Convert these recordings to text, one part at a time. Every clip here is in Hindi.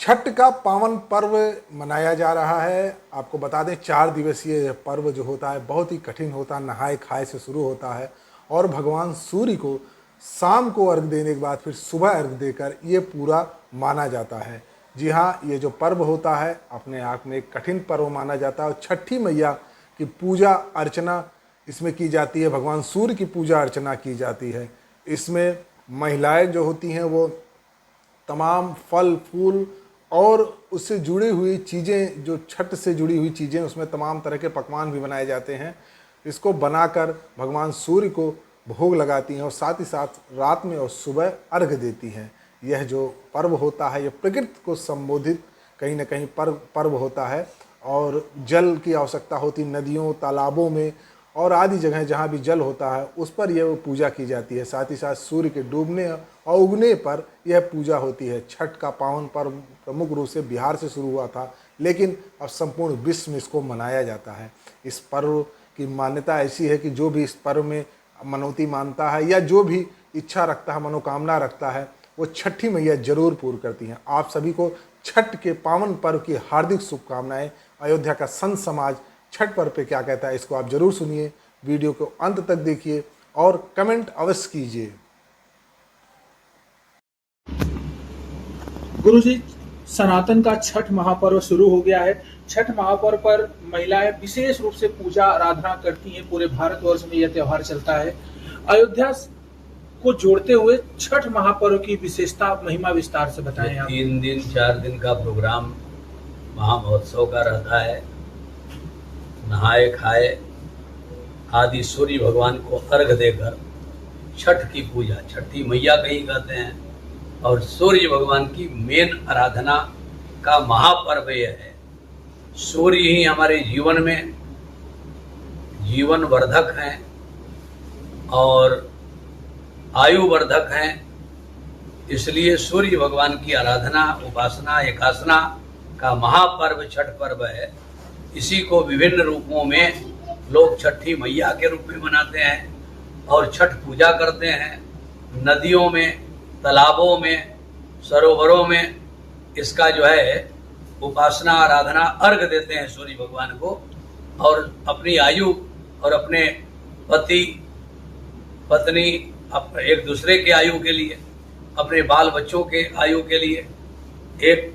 छठ का पावन पर्व मनाया जा रहा है। आपको बता दें 4 दिवसीय पर्व जो होता है बहुत ही कठिन होता है, नहाए खाए से शुरू होता है और भगवान सूर्य को शाम को अर्घ देने के बाद फिर सुबह अर्घ देकर ये पूरा माना जाता है। जी हाँ, ये जो पर्व होता है अपने आप में एक कठिन पर्व माना जाता है और छठी मैया की पूजा अर्चना इसमें की जाती है, भगवान सूर्य की पूजा अर्चना की जाती है। इसमें महिलाएं जो होती हैं वो तमाम फल फूल और उससे जुड़ी हुई चीज़ें, जो छठ से जुड़ी हुई चीज़ें, उसमें तमाम तरह के पकवान भी बनाए जाते हैं। इसको बनाकर भगवान सूर्य को भोग लगाती हैं और साथ ही साथ रात में और सुबह अर्घ देती हैं। यह जो पर्व होता है यह प्रकृति को संबोधित कहीं ना कहीं पर्व होता है और जल की आवश्यकता होती नदियों तालाबों में और आदि जगह जहाँ भी जल होता है उस पर यह पूजा की जाती है। साथ ही साथ सूर्य के डूबने और उगने पर यह पूजा होती है। छठ का पावन पर्व प्रमुख रूप से बिहार से शुरू हुआ था, लेकिन अब संपूर्ण विश्व में इसको मनाया जाता है। इस पर्व की मान्यता ऐसी है कि जो भी इस पर्व में मनौती मानता है या जो भी इच्छा रखता है, मनोकामना रखता है, वो छठी मैया जरूर पूर्ण करती हैं। आप सभी को छठ के पावन पर्व की हार्दिक शुभकामनाएं। अयोध्या का संत समाज छठ पर्व पे क्या कहता है इसको आप जरूर सुनिए, वीडियो को अंत तक देखिए और कमेंट अवश्य कीजिए। गुरुजी, सनातन का छठ महापर्व शुरू हो गया है। छठ महापर्व पर महिलाएं विशेष रूप से पूजा आराधना करती हैं। पूरे भारतवर्ष में यह त्योहार चलता है। अयोध्या को जोड़ते हुए छठ महापर्व की विशेषता महिमा विस्तार से बताएं आप। 3 दिन 4 दिन का प्रोग्राम महामहोत्सव का रहता है। नहाए खाए आदि सूर्य भगवान को अर्घ देकर छठ की पूजा, छठी मैया कहीं कहते हैं, और सूर्य भगवान की मेन आराधना का महापर्व यह है। सूर्य ही हमारे जीवन में जीवन वर्धक हैं और आयु वर्धक हैं, इसलिए सूर्य भगवान की आराधना, उपासना, एकासना का महापर्व छठ पर्व है। इसी को विभिन्न रूपों में लोग छठी मैया के रूप में मनाते हैं और छठ पूजा करते हैं। नदियों में, तालाबों में, सरोवरों में इसका जो है उपासना, आराधना, अर्घ देते हैं सूर्य भगवान को और अपनी आयु और अपने पति पत्नी एक दूसरे के आयु के लिए, अपने बाल बच्चों के आयु के लिए एक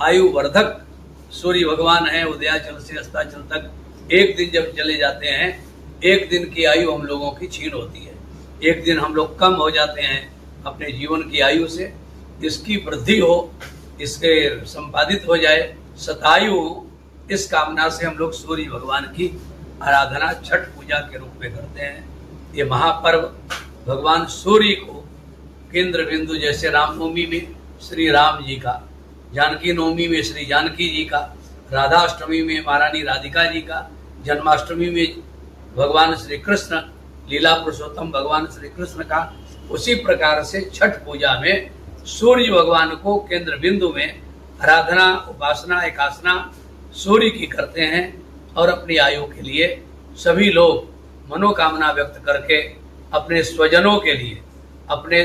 आयु वर्धक सूर्य भगवान है। उदयाचल से अस्ताचल तक एक दिन जब चले जाते हैं, एक दिन की आयु हम लोगों की छीन होती है। एक दिन हम लोग कम हो जाते हैं अपने जीवन की आयु से। इसकी वृद्धि हो, इसके संपादित हो जाए, शतायु हो, इस कामना से हम लोग सूर्य भगवान की आराधना छठ पूजा के रूप में करते हैं। ये महापर्व भगवान सूर्य को केंद्र बिंदु, जैसे रामनवमी में श्री राम जी का, जानकी नवमी में श्री जानकी जी का, राधाष्टमी में महारानी राधिका जी का, जन्माष्टमी में भगवान श्री कृष्ण, लीला पुरुषोत्तम भगवान श्री कृष्ण का, उसी प्रकार से छठ पूजा में सूर्य भगवान को केंद्र बिंदु में आराधना, उपासना, एकासना सूर्य की करते हैं और अपनी आयु के लिए सभी लोग मनोकामना व्यक्त करके अपने स्वजनों के लिए, अपने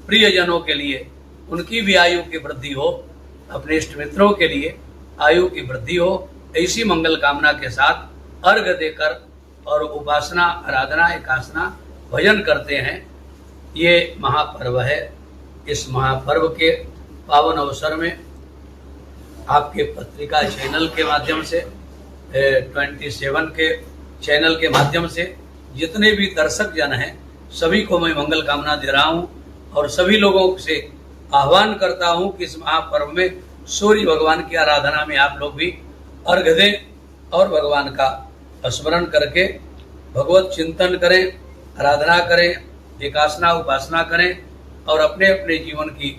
प्रियजनों के लिए उनकी भी आयु की वृद्धि हो, अपने इष्ट मित्रों के लिए आयु की वृद्धि हो, ऐसी मंगल कामना के साथ अर्घ देकर और उपासना, आराधना, एकासना, भजन करते हैं। ये महापर्व है। इस महापर्व के पावन अवसर में आपके पत्रिका चैनल के माध्यम से, 27 के चैनल के माध्यम से जितने भी दर्शक जन हैं सभी को मैं मंगल कामना दे रहा हूँ और सभी लोगों से आह्वान करता हूँ कि इस महापर्व में सूर्य भगवान की आराधना में आप लोग भी अर्घ दें और भगवान का स्मरण करके भगवत चिंतन करें, आराधना करें, एकासना, उपासना करें और अपने अपने जीवन की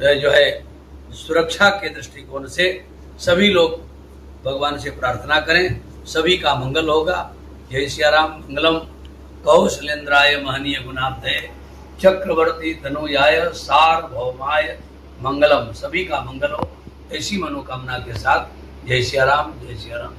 जो है सुरक्षा के दृष्टिकोण से सभी लोग भगवान से प्रार्थना करें। सभी का मंगल होगा। जय सिया राम। मंगलम कौशलेंद्राय महनीय गुणाब्धे चक्रवर्ती तनुजाय सार्वभौमाय मंगलम। सभी का मंगल हो, ऐसी मनोकामना के साथ जय सिया राम, जय सिया राम।